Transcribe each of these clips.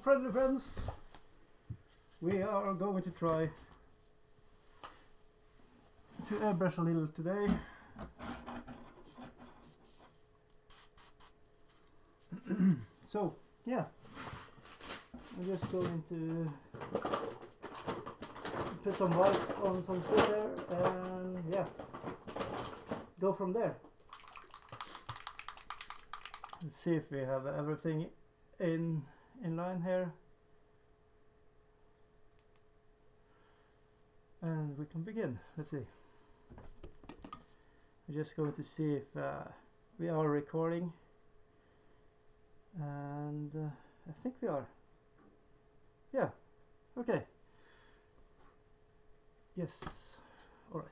friendly friends, we are going to try to airbrush a little today. So yeah, I'm just going to put some white on some slitter and yeah, go from there. Let's see if we have everything in line here, and we can begin. Let's see. I'm just going to see if we are recording, and I think we are. Yeah, okay. Yes, all right.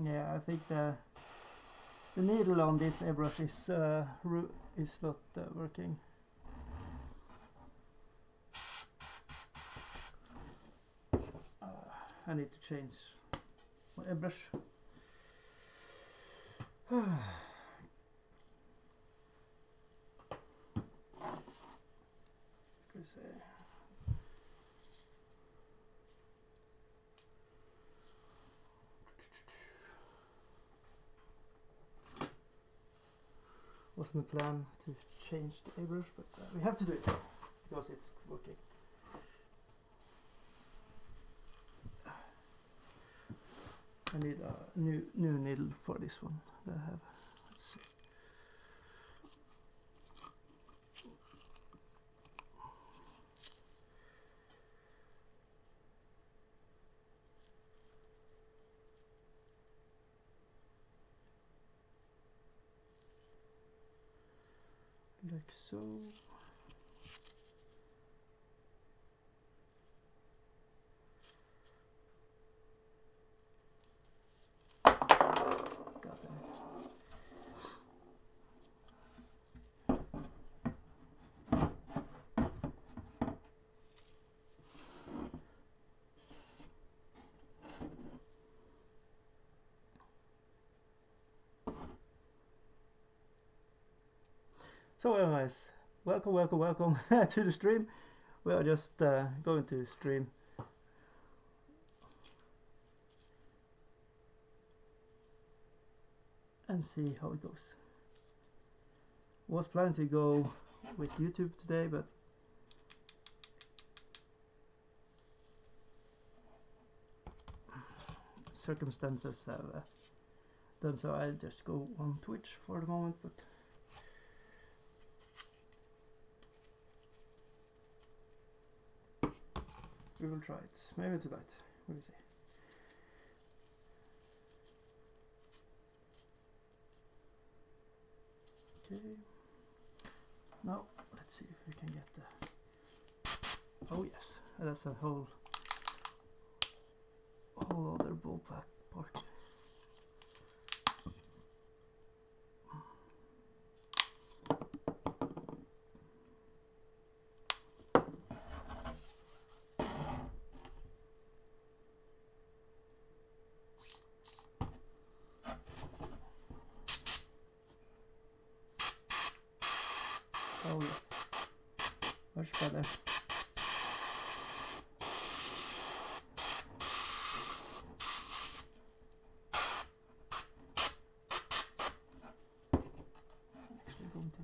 Yeah, I think the needle on this airbrush is not working. I need to change my airbrush. Wasn't the plan to change the airbrush, but we have to do it because it's working. I need a new needle for this one that I have. Let's see. Like so. Got it. So anyways, welcome to the stream. We are just going to stream and see how it goes. Was planning to go with YouTube today, but circumstances have done so. I'll just go on Twitch for the moment, but we will try it. Maybe tonight. We will see. Okay. Now let's see if we can get the. Oh yes, that's a whole other ballpark part. Oh yes, much better. Actually going to.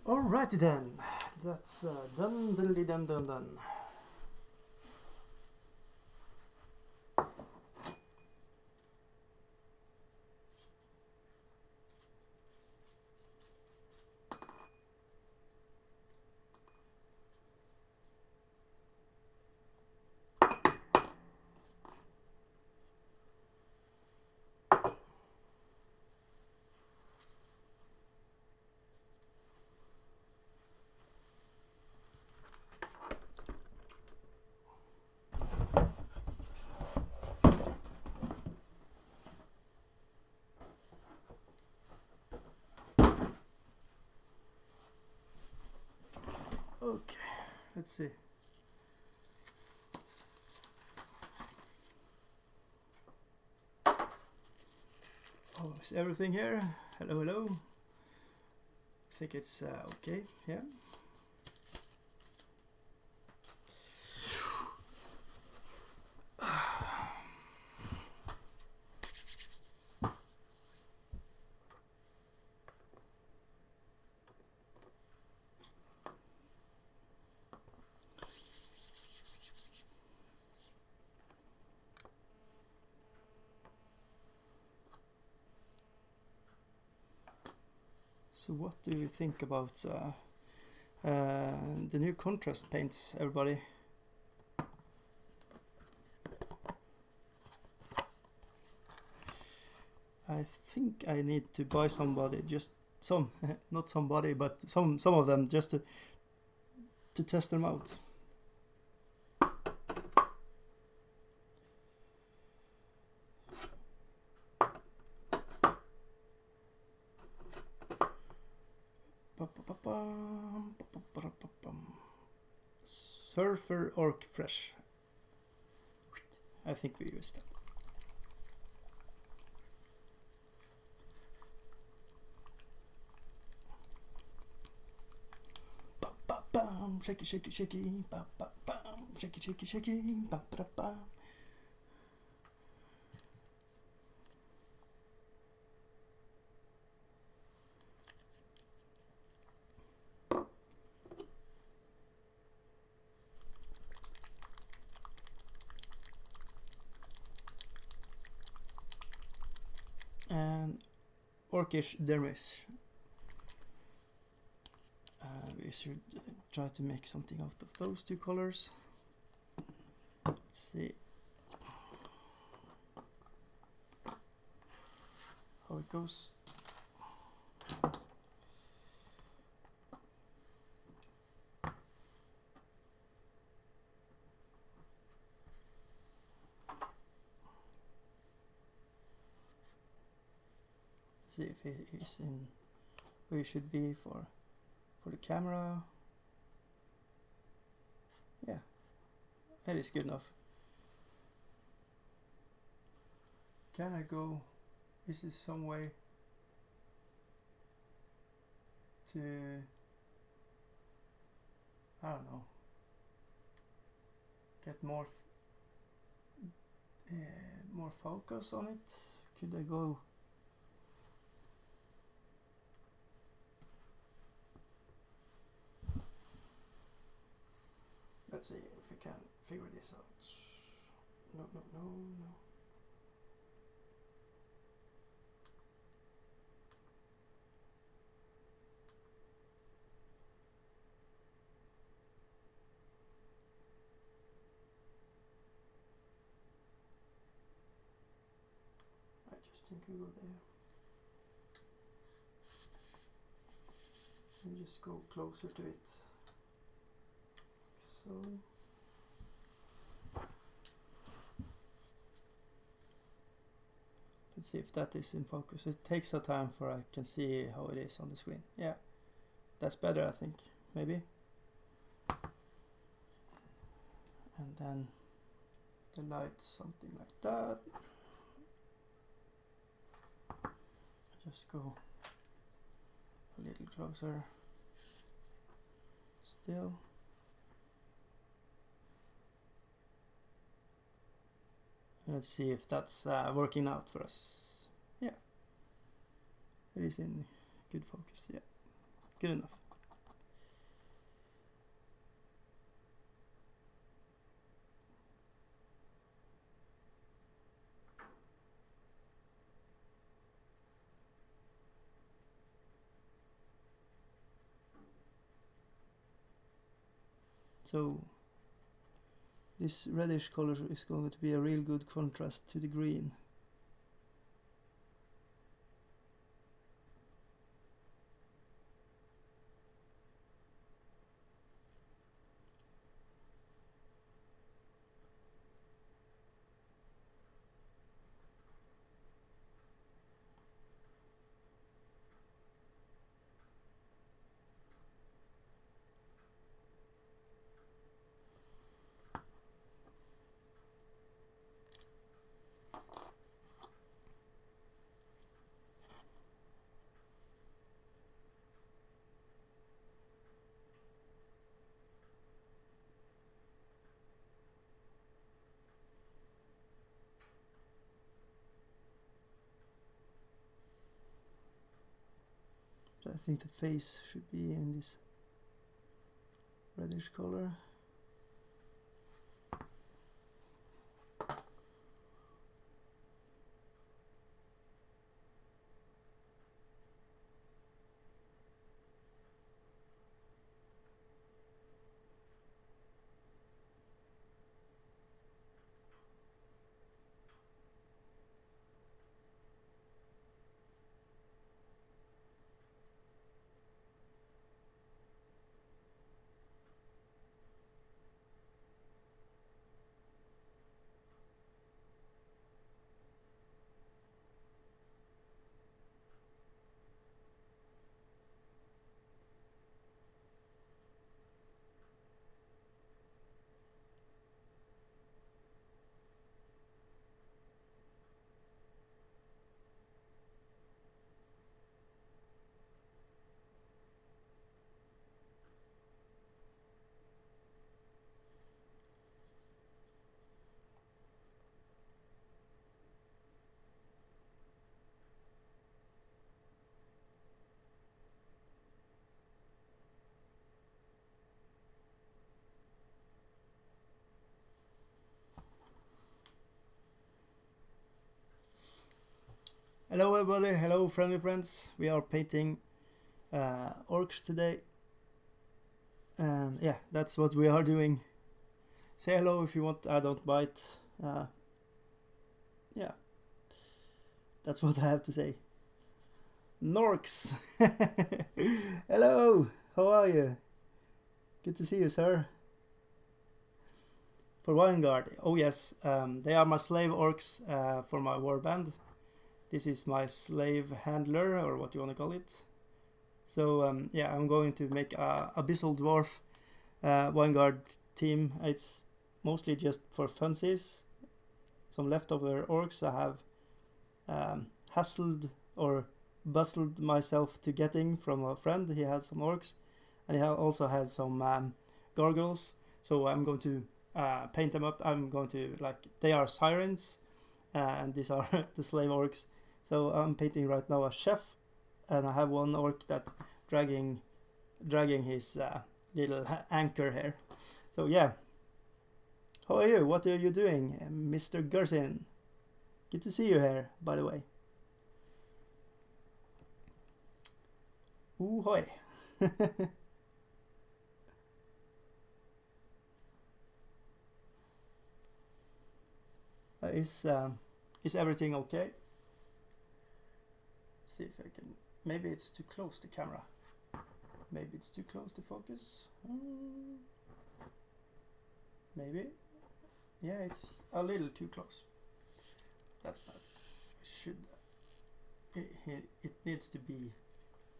Alrighty then, that's done, diddly done, done, done. Okay, let's see. Oh, is everything here? Hello, hello. I think it's okay, yeah. So what do you think about the new contrast paints, everybody? I think I need to buy somebody, just some, not somebody, but some of them, just to test them out. Surfer Orc Fresh. I think we used that. Shaky, shaky, shaky, ba ba bam, shaky, shaky, shaky, ba ba bam. And Orcish Dermis. We should try to make something out of those two colors. Let's see how it goes. See if it is in where it should be for the camera. Yeah, that is good enough. Can I go? Is there some way to, I don't know, get more focus on it? Could I go? Let's see if we can figure this out. No. I just think we go there. And just go closer to it. So. Let's see if that is in focus. It takes a time for I can see how it is on the screen. Yeah, that's better, I think. Maybe. And then the light, something like that. Just go a little closer. Still. Let's see if that's working out for us. Yeah, it is in good focus. Yeah, good enough. So this reddish color is going to be a real good contrast to the green. So I think the face should be in this reddish color. Hello everybody, hello friendly friends. We are painting orcs today. And yeah, that's what we are doing. Say hello if you want, I don't bite. Yeah, that's what I have to say. Norks! Hello, how are you? Good to see you, sir. For Vanguard, oh yes, they are my slave orcs for my warband. This is my slave handler, or what you want to call it. So yeah, I'm going to make a Abyssal Dwarf Vanguard team. It's mostly just for funsies. Some leftover orcs I have hassled or bustled myself to getting from a friend. He had some orcs, and he also had some gargoyles. So I'm going to paint them up. I'm going to, like, they are sirens, and these are the slave orcs. So I'm painting right now a chef, and I have one orc that dragging his little anchor here. So yeah, how are you? What are you doing, Mr. Gersin? Good to see you here, by the way. Ooh hoy. Is everything okay? See if I can. Maybe it's too close to camera. Maybe it's too close to focus. Maybe. Yeah, it's a little too close. That's bad. Should it needs to be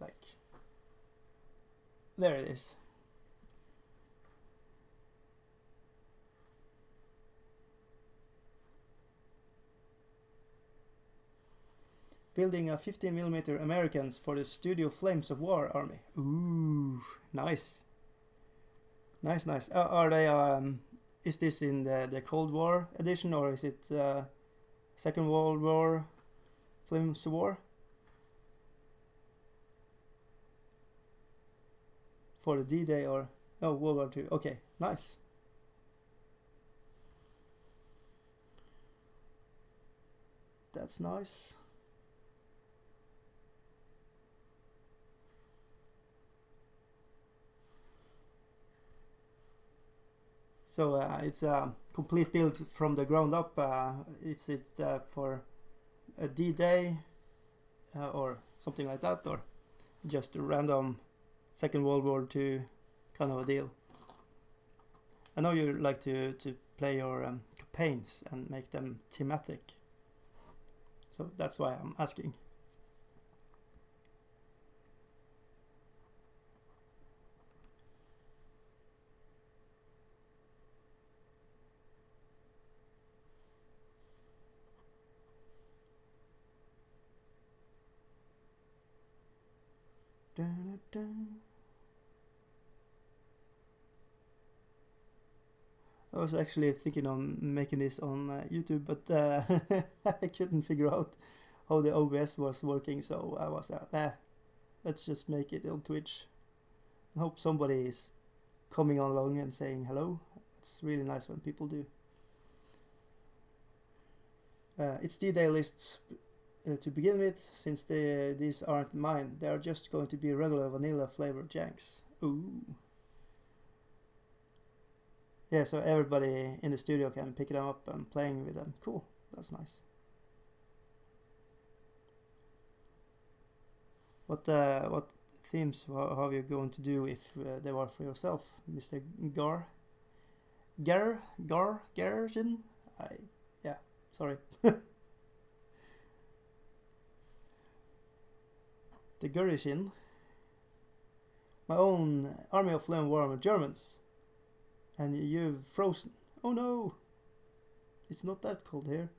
like there it is. Building a 15mm Americans for the Studio Flames of War army. Ooh, nice. Nice. Are they is this in the Cold War edition, or is it Second World War, Flames of War. For the D-Day or no, World War II. Okay, nice. That's nice. So it's a complete build from the ground up. It's for a D-Day or something like that, or just a random Second World War II kind of a deal. I know you like to play your campaigns and make them thematic, so that's why I'm asking. Dun, dun. I was actually thinking on making this on YouTube, but I couldn't figure out how the OBS was working, so I was let's just make it on Twitch. I hope somebody is coming along and saying hello. It's really nice when people do. It's D-Day list to begin with, since these aren't mine. They are just going to be regular vanilla flavored janks. Ooh. Yeah, so everybody in the studio can pick them up and playing with them. Cool, that's nice. What themes how are you going to do if they were for yourself, Mr. Garjin? Yeah, sorry. The Gurishin. My own army of flame warm Germans. And you've frozen. Oh no! It's not that cold here.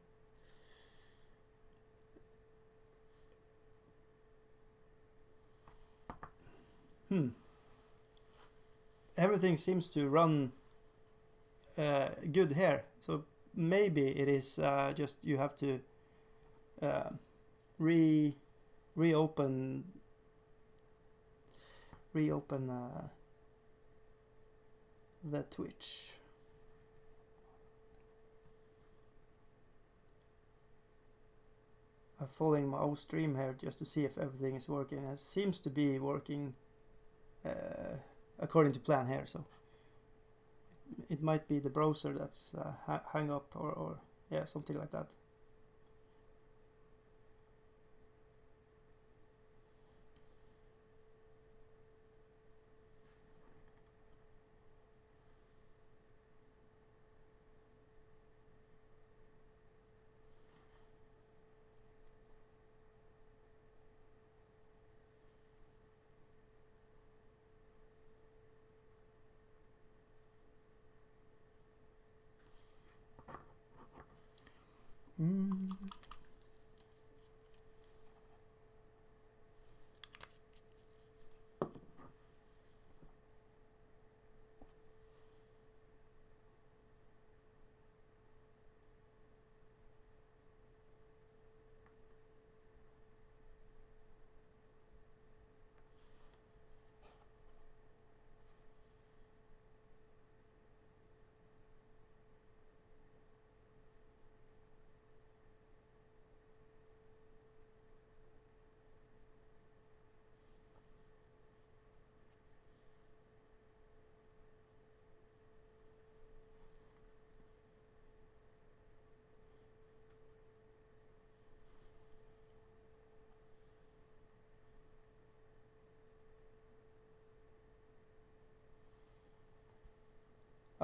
Everything seems to run good here. So maybe it is just you have to reopen the Twitch. I'm following my own stream here just to see if everything is working. It seems to be working according to plan here, so it might be the browser that's hang up or yeah, something like that.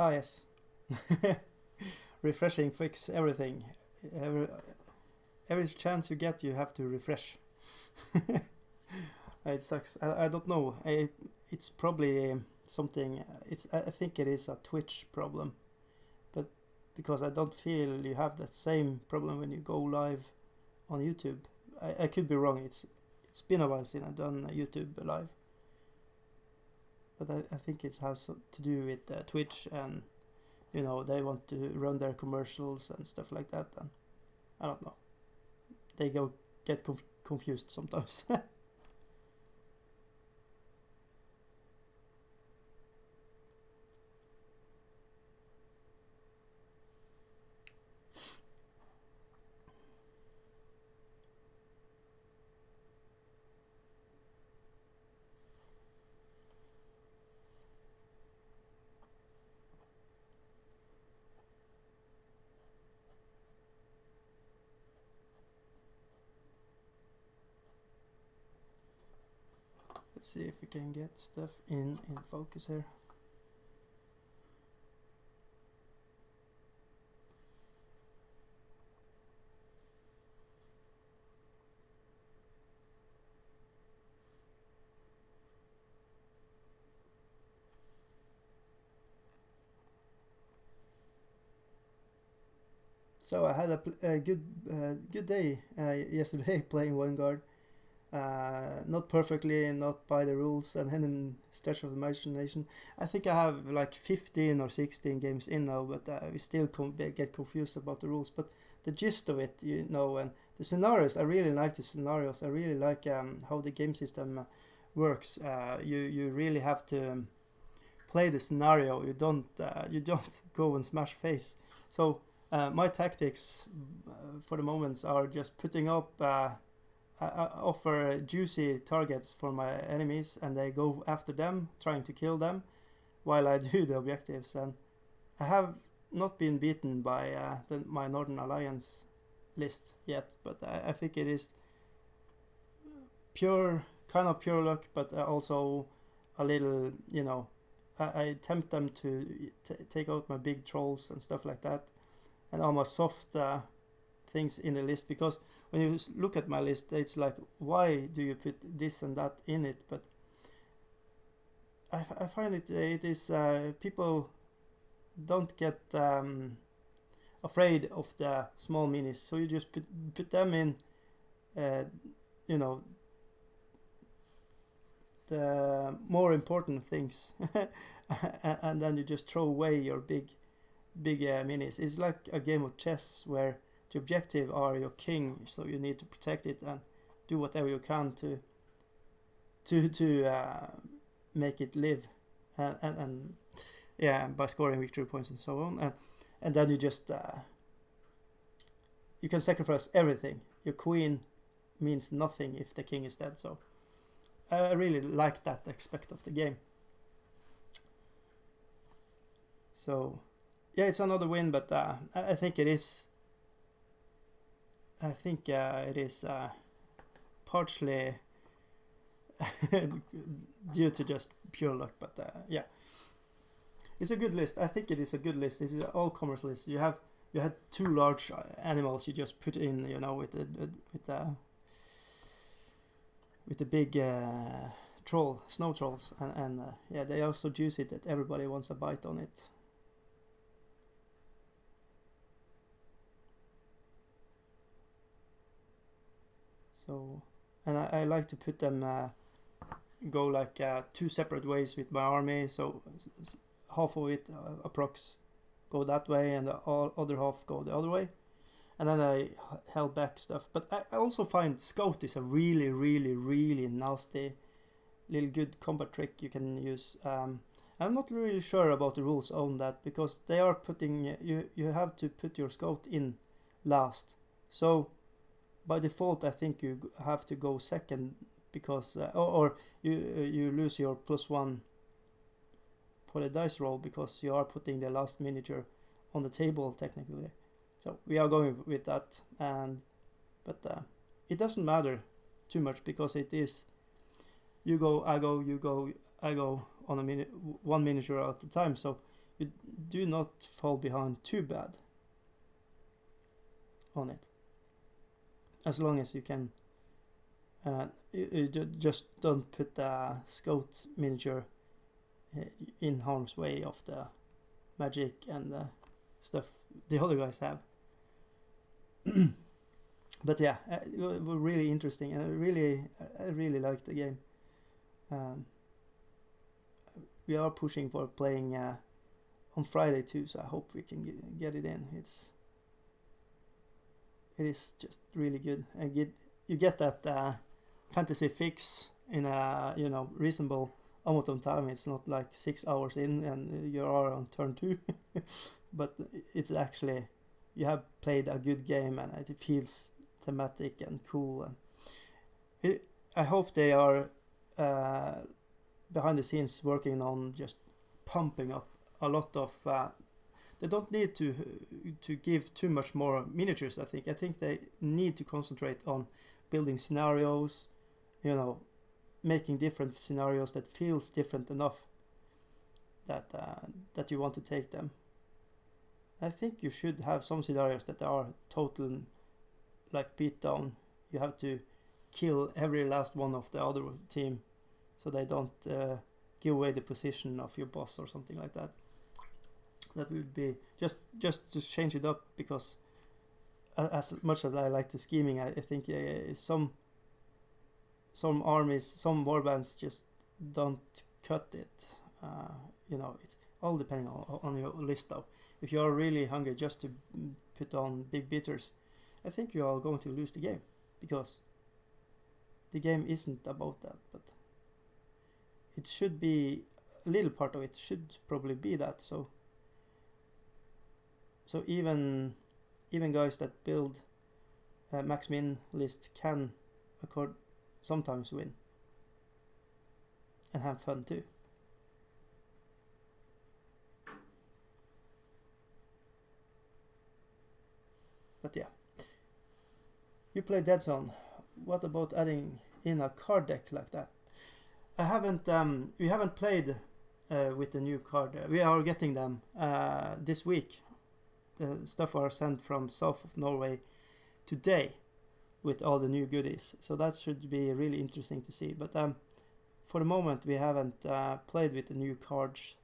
Ah, yes. Refreshing fix everything. Every chance you get, you have to refresh. It sucks. I don't know. It's probably something. I think it is a Twitch problem, but because I don't feel you have that same problem when you go live on YouTube. I could be wrong. It's been a while since I've done YouTube live. But I think it has to do with Twitch, and they want to run their commercials and stuff like that. Then I don't know. They get confused sometimes. Let's see if we can get stuff in focus here. So I had a good day yesterday playing Vanguard. Not perfectly, not by the rules, and then stretch of the imagination. I think I have like 15 or 16 games in now, but we still get confused about the rules. But the gist of it, you know, and the scenarios, I really like the scenarios. I really like how the game system works. You really have to play the scenario. You don't go and smash face. So my tactics for the moments are just putting up. I offer juicy targets for my enemies, and they go after them, trying to kill them, while I do the objectives. And I have not been beaten by my Northern Alliance list yet, but I think it is kind of pure luck, but also a little, you know, I tempt them to take out my big trolls and stuff like that, and all my soft things in the list, because when you look at my list, it's like, why do you put this and that in it? But I find it is people don't get afraid of the small minis, so you just put them in, you know, the more important things, and then you just throw away your big minis. It's like a game of chess where the objective are your king, so you need to protect it and do whatever you can to make it live, and yeah, by scoring victory points and so on, and then you just you can sacrifice everything. Your queen means nothing if the king is dead. So I really like that aspect of the game. So yeah, it's another win, but I think it is. I think it is partially due to just pure luck, but yeah, it's a good list. I think it is a good list. It's an all-comers list. You had two large animals you just put in, you know, with the big snow trolls, and yeah, they are so juicy that everybody wants a bite on it. So, and I like to put them go like two separate ways with my army. So half of it approx go that way, and the other half go the other way. And then I held back stuff. But I also find Scout is a really, really, really nasty little good combat trick you can use. I'm not really sure about the rules on that, because they are putting you have to put your Scout in last. So by default, I think you have to go second, because or you lose your +1 for the dice roll because you are putting the last miniature on the table technically. So we are going with that, but it doesn't matter too much, because it is you go, I go, you go, I go on one miniature at a time. So you do not fall behind too bad on it, as long as you can. You just don't put the Scout miniature in harm's way of the magic and the stuff the other guys have. But yeah, it was really interesting, and I really liked the game. We are pushing for playing on Friday too, so I hope we can get it in. It is just really good, and you get that fantasy fix in a reasonable amount of time. It's not like 6 hours in and you are on turn 2, but it's actually you have played a good game and it feels thematic and cool. And I hope they are behind the scenes working on just pumping up a lot of. They don't need to give too much more miniatures. I think they need to concentrate on building scenarios, making different scenarios that feels different enough that you want to take them. I think you should have some scenarios that are total like beatdown. You have to kill every last one of the other team so they don't give away the position of your boss or something like that. That would be just to change it up, because as much as I like the scheming, I think some armies, some warbands just don't cut it. It's all depending on your list though. If you are really hungry just to put on big beaters, I think you are going to lose the game, because the game isn't about that, but it should be a little part of it should probably be that. So even guys that build a max min list can sometimes win and have fun too. But yeah, you play Dead Zone. What about adding in a card deck like that? I haven't. We haven't played with the new card. We are getting them this week. The stuff are sent from south of Norway today with all the new goodies. So that should be really interesting to see. But for the moment, we haven't played with the new cards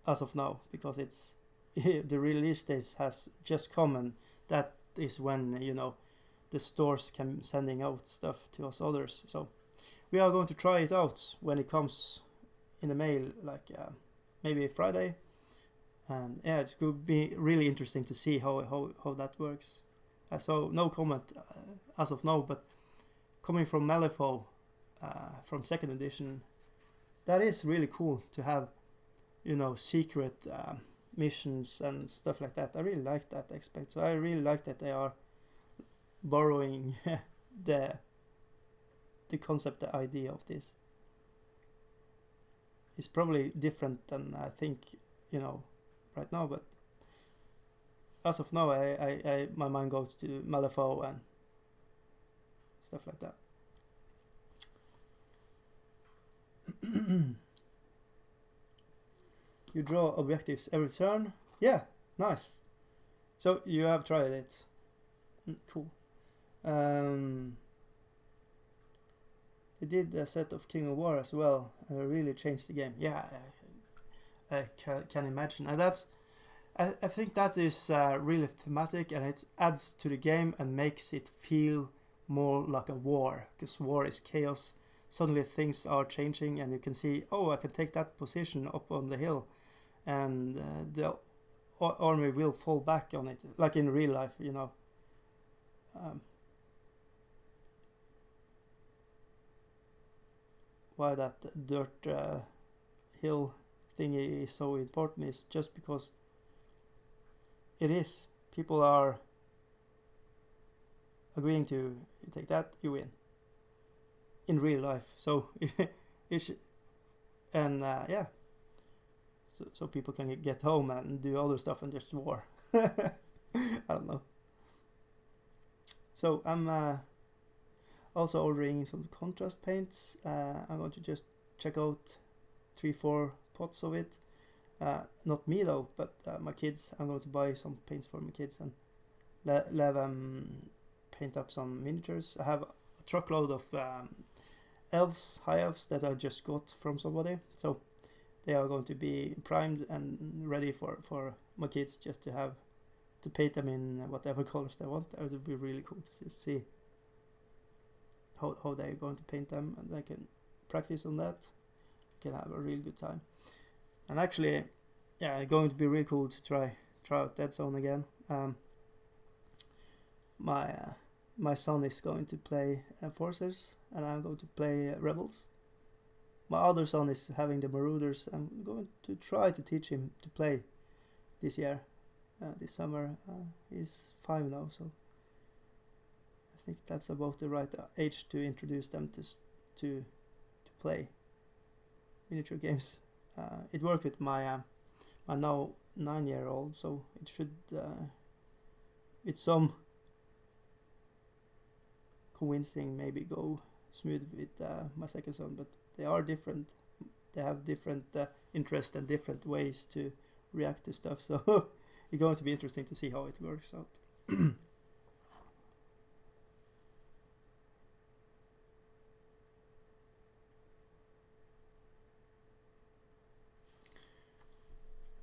as of now, because it's the release date has just come, and that is when the stores can sending out stuff to us others. So we are going to try it out when it comes in the mail, like maybe Friday. And yeah, it could be really interesting to see how that works. So no comment as of now, but coming from Malifaux, from 2nd edition, that is really cool to have, secret missions and stuff like that. I really like that aspect. So I really like that they are borrowing the concept, the idea of this. It's probably different than I think, right now, but as of now, I my mind goes to Malifaux and stuff like that. You draw objectives every turn. Yeah, nice. So you have tried it. Cool. They did a set of King of War as well. Really changed the game. Yeah, I can imagine. And I think that is really thematic, and it adds to the game and makes it feel more like a war, because war is chaos. Suddenly things are changing, and you can see, I can take that position up on the hill, and the army will fall back on it, like in real life, why that dirt hill thingy is so important is just because it is. People are agreeing to, you take that, you win. In real life. So yeah. So people can get home and do other stuff and just war. I don't know. So I'm also ordering some contrast paints. I'm going to just check out 3-4 pots of it. Not me though, but my kids. I'm going to buy some paints for my kids and let them paint up some miniatures. I have a truckload of elves, high elves that I just got from somebody. So they are going to be primed and ready for my kids, just to paint them in whatever colors they want. It would be really cool to see how they're going to paint them, and I can practice on that. Can have a really good time. And actually, yeah, it's going to be really cool to try out Dead Zone again. my son is going to play Enforcers, and I'm going to play Rebels. My other son is having the Marauders. I'm going to try to teach him to play this year, this summer. He's 5 now, so I think that's about the right age to introduce them to play miniature games. It worked with my now 9-year-old, so it should with some convincing maybe go smooth with my second son, but they are different. They have different interests and different ways to react to stuff, so it's going to be interesting to see how it works out.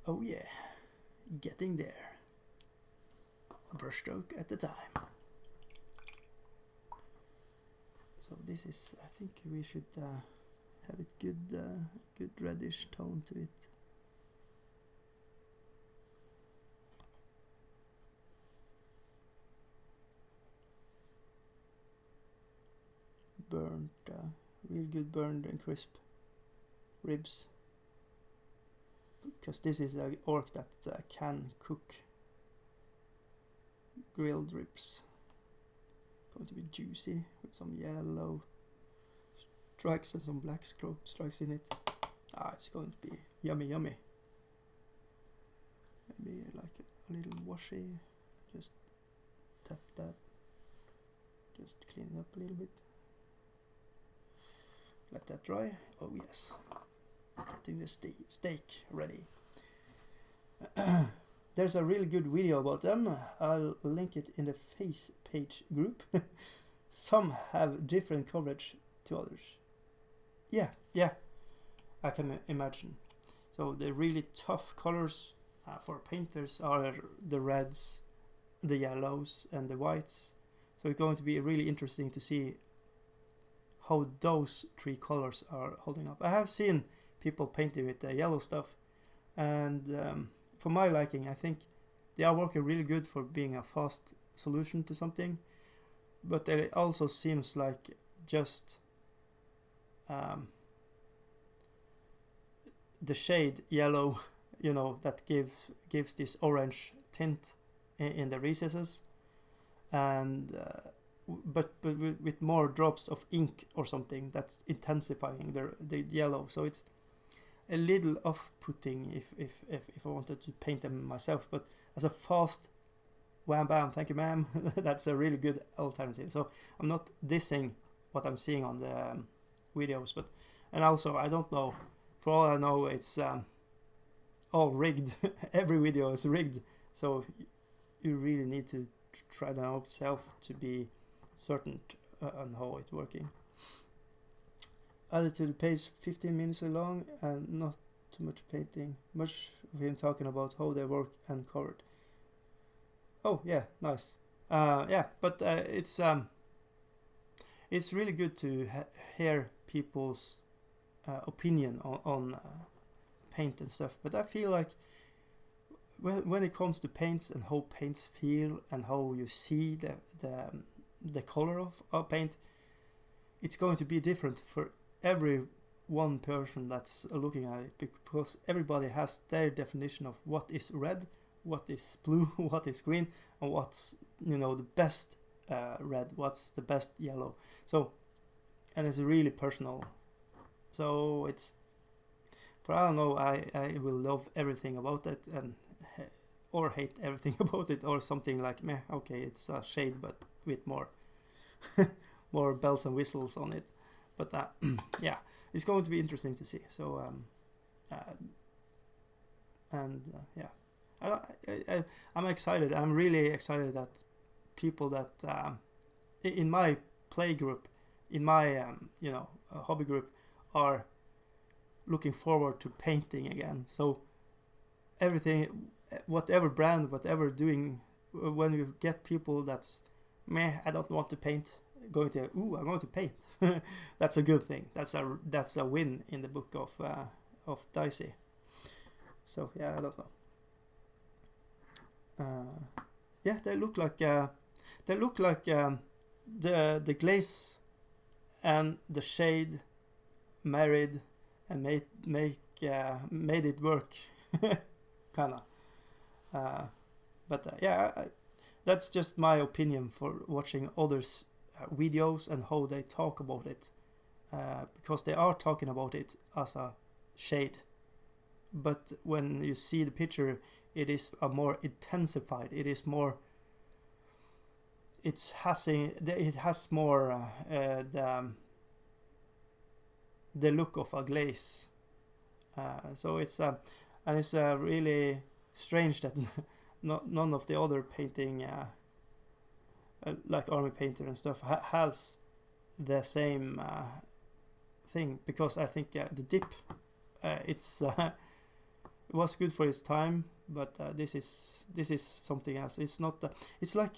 Oh yeah, getting there. Brushstroke at the time. So this is, I think we should have it good reddish tone to it. Burnt, real good burned and crisp ribs. Because this is an orc that can cook grilled ribs. Going to be juicy with some yellow stripes and some black stripes in it. It's going to be yummy. Maybe like a little washy. Just tap that. Just clean it up a little bit. Let that dry. Oh yes. Getting the steak ready. There's a really good video about them. I'll link it in the face page group. Some have different coverage to others. Yeah, I can imagine. So the really tough colors for painters are the reds, the yellows, and the whites. So it's going to be really interesting to see how those 3 colors are holding up. I have seen people painting with the yellow stuff, and for my liking, I think they are working really good for being a fast solution to something, but it also seems like just the shade yellow, that gives this orange tint in the recesses, and but with more drops of ink or something that's intensifying the yellow, so it's a little off-putting if I wanted to paint them myself, but as a fast wham bam, thank you ma'am, that's a really good alternative. So I'm not dissing what I'm seeing on the videos, and also I don't know, for all I know it's all rigged. Every video is rigged, so you really need to try them out yourself to be certain on how it's working. Added to the page 15 minutes long and not too much painting. Much of him talking about how they work and covered. Oh yeah, nice. But it's really good to hear people's opinion on paint and stuff. But I feel like when it comes to paints and how paints feel and how you see the color of paint, it's going to be different for every one person that's looking at it, because everybody has their definition of what is red, what is blue, what is green, and what's the best red, what's the best yellow. So, and it's really personal. So it's, for I don't know, I will love everything about it and or hate everything about it, or something like meh, okay, it's a shade but with more more bells and whistles on it. But yeah, it's going to be interesting to see. So yeah, I'm excited. I'm really excited that people that in my play group, in my hobby group, are looking forward to painting again. So everything, whatever brand, whatever doing, when you get people that's meh, I don't want to paint, going to I'm going to paint. That's a good thing. That's a win in the book of Dicey. So yeah, I don't know. Yeah, they look like they look like the glaze and the shade married and made it work, kinda. But yeah, that's just my opinion for watching others' videos and how they talk about it, because they are talking about it as a shade, but when you see the picture, it is a more intensified. It is more. It has more the look of a glaze. So it's and it's really strange that none of the other painting, like Army Painter and stuff, has the same thing, because I think the dip, it was good for its time, but this is something else. It's not. It's like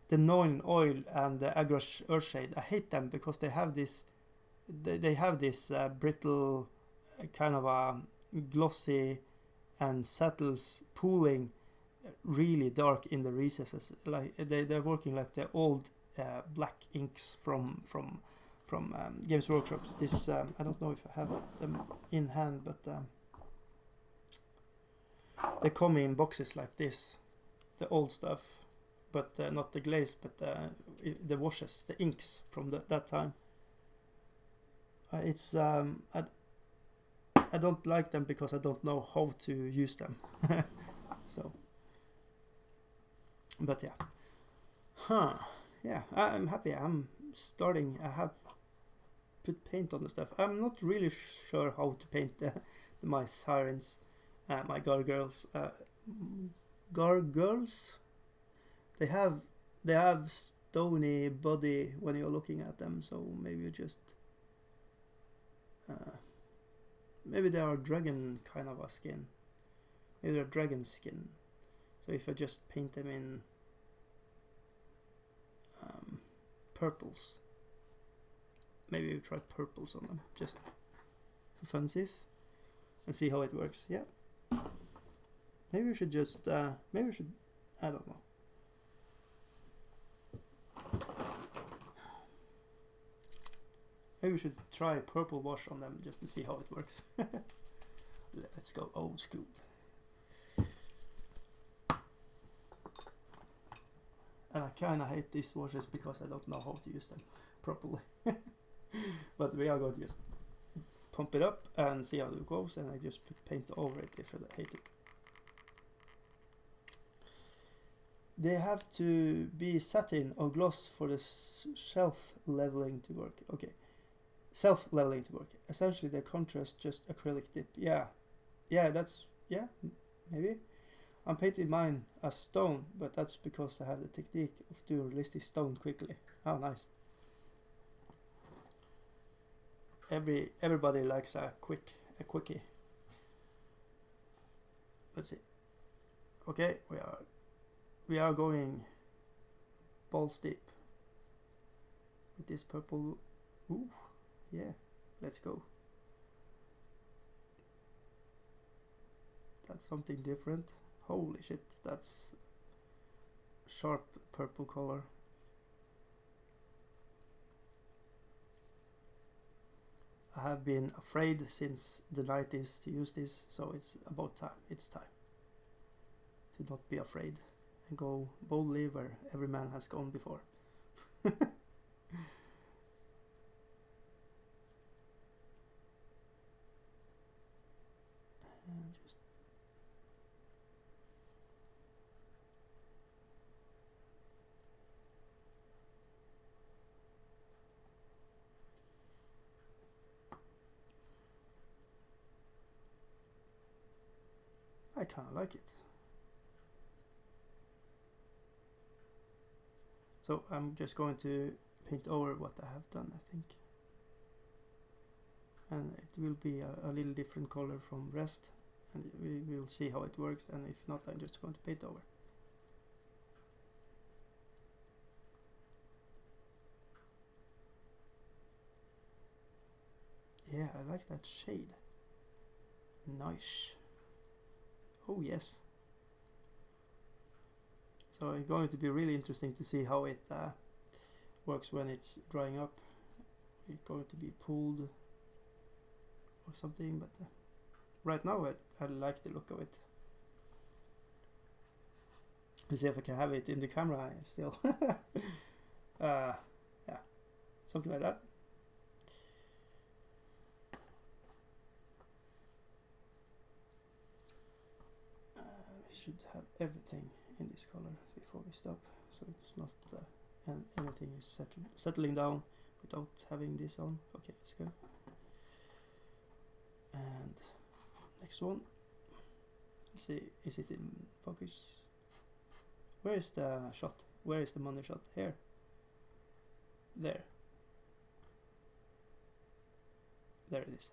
the Neon Oil and the Agrash Earthshade. I hate them because they have this. They have this brittle, kind of a glossy, and settles pooling really dark in the recesses. Like they're working like the old black inks from Games Workshops. This I don't know if I have them in hand, but they come in boxes like this, the old stuff, but not the glaze, but the washes, the inks from that time. It's I don't like them because I don't know how to use them. So, but yeah, yeah, I'm happy. I'm starting. I have put paint on the stuff. I'm not really sure how to paint my sirens, my gargoyles. Gargoyles. They have stony body when you're looking at them. So maybe you just. Maybe they are dragon kind of a skin. Maybe they're dragon skin. So if I just paint them in purples, maybe we try purples on them just for funsies and see how it works. Yeah. Maybe we should just. Maybe we should. I don't know. Maybe we should try purple wash on them just to see how it works. Let's go old school. And I kind of hate these washes because I don't know how to use them properly. But we are going to just pump it up and see how it goes, and I just put paint over it if I hate it. They have to be satin or gloss for the shelf leveling to work. Okay. Self-leveling to work. Essentially, the contrast just acrylic dip. Yeah, that's maybe. I'm painting mine as stone, but that's because I have the technique of doing realistic stone quickly. How nice! Everybody likes a quickie. Let's see. Okay, we are going balls deep with this purple. Ooh. Yeah, let's go. That's something different. Holy shit, that's sharp purple color. I have been afraid since the 90s to use this, so it's about time. It's time to not be afraid and go boldly where every man has gone before. Just I kind of like it. So I'm just going to paint over what I have done, I think. And it will be a little different color from rest, and we will see how it works, and if not, I'm just going to paint over. Yeah, I like that shade. Nice. Oh yes. So it's going to be really interesting to see how it works when it's drying up. It's going to be pulled or something, but right now I like the look of it. Let's see if I can have it in the camera still. Yeah, something like that. We should have everything in this color before we stop, so it's not and anything is settling down without having this on. Okay, it's good. And next one. Let's see, is it in focus? Where is the shot? Where is the money shot? Here. There. There it is.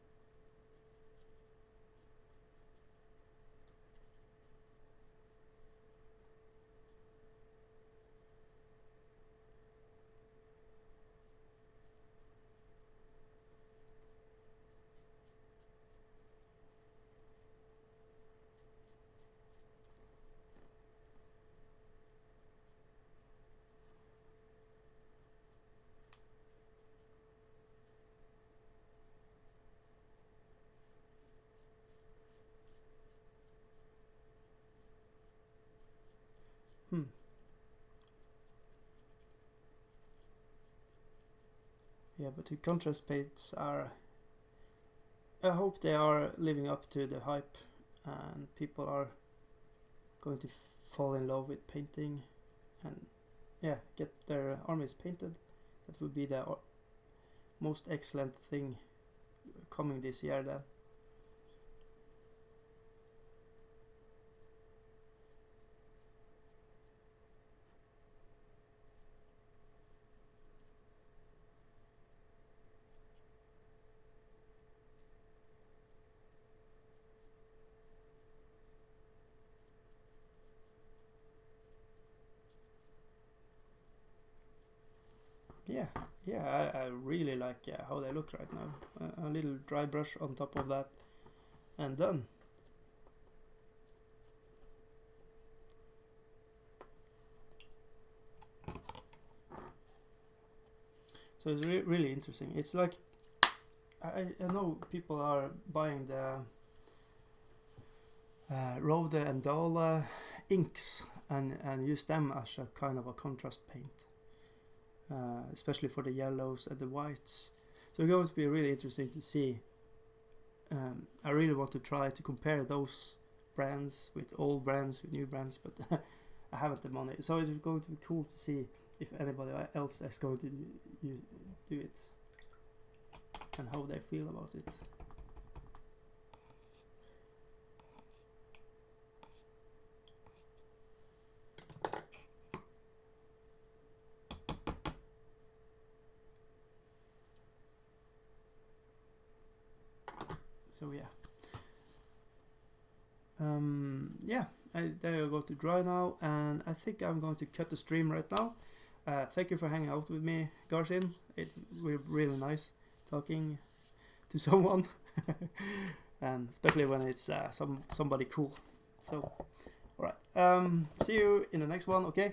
Yeah, but the contrast paints are... I hope they are living up to the hype and people are going to fall in love with painting and yeah, get their armies painted. That would be the most excellent thing coming this year then. Yeah, I really like how they look right now. A little dry brush on top of that and done. So it's really interesting. It's like I know people are buying the Rode and Dahl inks and use them as a kind of a contrast paint. Especially for the yellows and the whites. So it's going to be really interesting to see. I really want to try to compare those brands with old brands, with new brands, but I haven't the money. So it's going to be cool to see if anybody else is going to do it and how they feel about it. So yeah, they are going to dry now, and I think I'm going to cut the stream right now. Thank you for hanging out with me, Garsin. It's really nice talking to someone, and especially when it's somebody cool. So, all right. See you in the next one. Okay.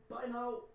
Bye now.